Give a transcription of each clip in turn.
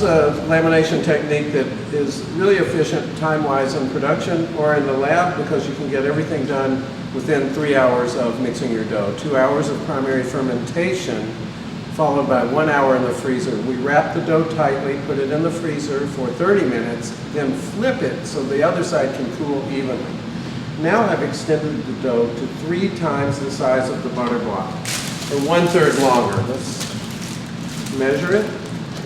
a lamination technique that is really efficient time-wise in production or in the lab because you can get everything done within 3 hours of mixing your dough. 2 hours of primary fermentation followed by 1 hour in the freezer. We wrap the dough tightly, put it in the freezer for 30 minutes, then flip it so the other side can cool evenly. Now I've extended the dough to 3 times the size of the butter block, or 1/3 longer. Let's measure it.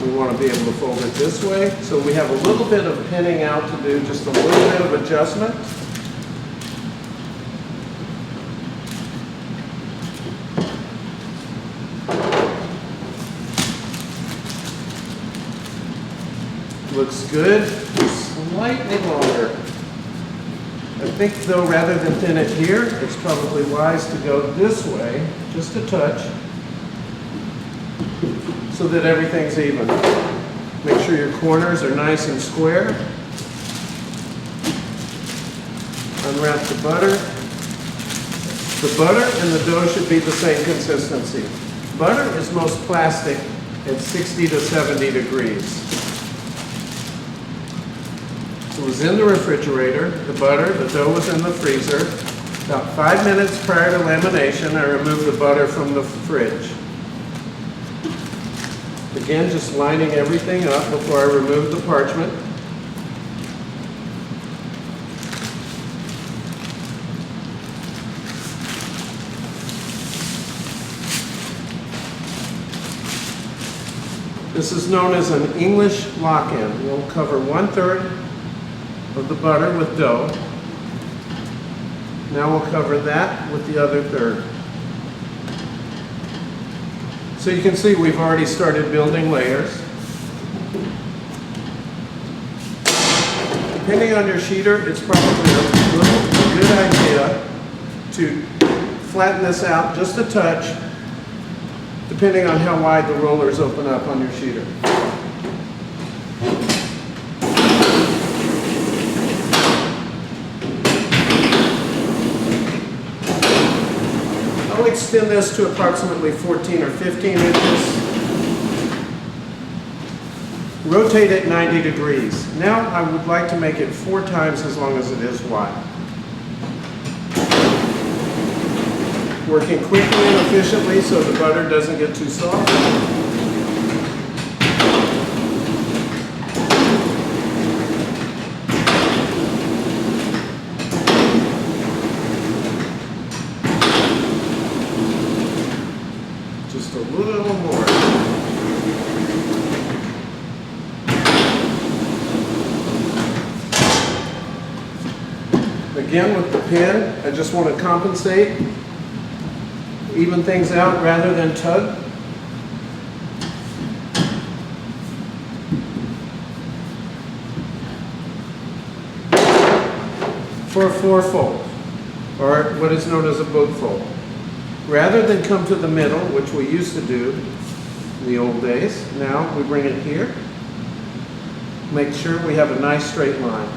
We want to be able to fold it this way. So we have a little bit of pinning out to do, just a little bit of adjustment. Looks good, slightly longer. I think though, rather than thin it here, it's probably wise to go this way, just a touch, so that everything's even. Make sure your corners are nice and square. Unwrap the butter. The butter and the dough should be the same consistency. Butter is most plastic at 60 to 70 degrees. It was in the refrigerator, the butter, the dough was in the freezer. About 5 minutes prior to lamination, I removed the butter from the fridge. Again, just lining everything up before I remove the parchment. This is known as an English lock-in. We'll cover 1/3 of the butter with dough. Now we'll cover that with the other 1/3. So you can see we've already started building layers. Depending on your sheeter, it's probably a good idea to flatten this out just a touch, depending on how wide the rollers open up on your sheeter. I'll extend this to approximately 14 or 15 inches. Rotate it 90 degrees. Now I would like to make it 4 times as long as it is wide. Working quickly and efficiently so the butter doesn't get too soft. Just a little more. Again with the pin, I just want to compensate, even things out rather than tug. For a 4-fold, or what is known as a boat fold. Rather than come to the middle, which we used to do in the old days, now we bring it here. Make sure we have a nice straight line.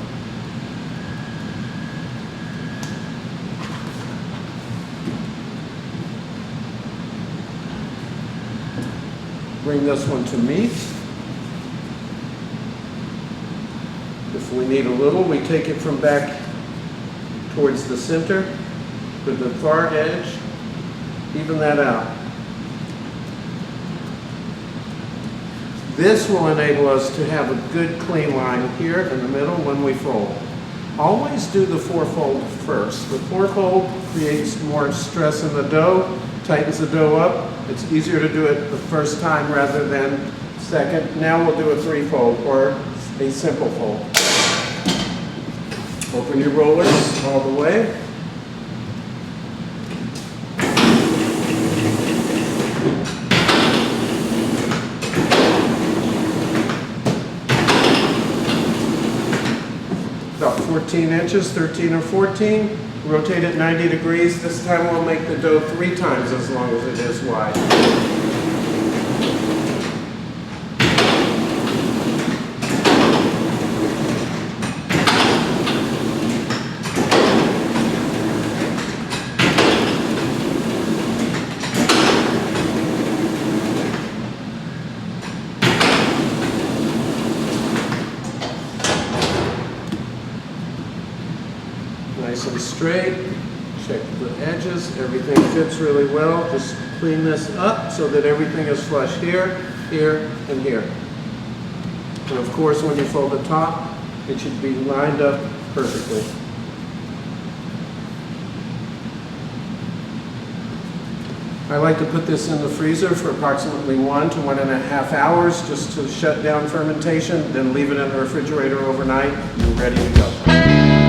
Bring this one to meet. If we need a little, we take it from back towards the center with the far edge. Even that out. This will enable us to have a good clean line here in the middle when we fold. Always do the 4-fold first. The 4-fold creates more stress in the dough, tightens the dough up. It's easier to do it the first time rather than second. Now we'll do a 3-fold or a simple fold. Open your rollers all the way. About 14 inches, 13 or 14. Rotate it 90 degrees. This time we'll make the dough 3 times as long as it is wide. Nice and straight. Check the edges. Everything fits really well. Just clean this up so that everything is flush here, here, and here. And of course, when you fold the top, it should be lined up perfectly. I like to put this in the freezer for approximately 1 to 1.5 hours just to shut down fermentation, then leave it in the refrigerator overnight and you're ready to go.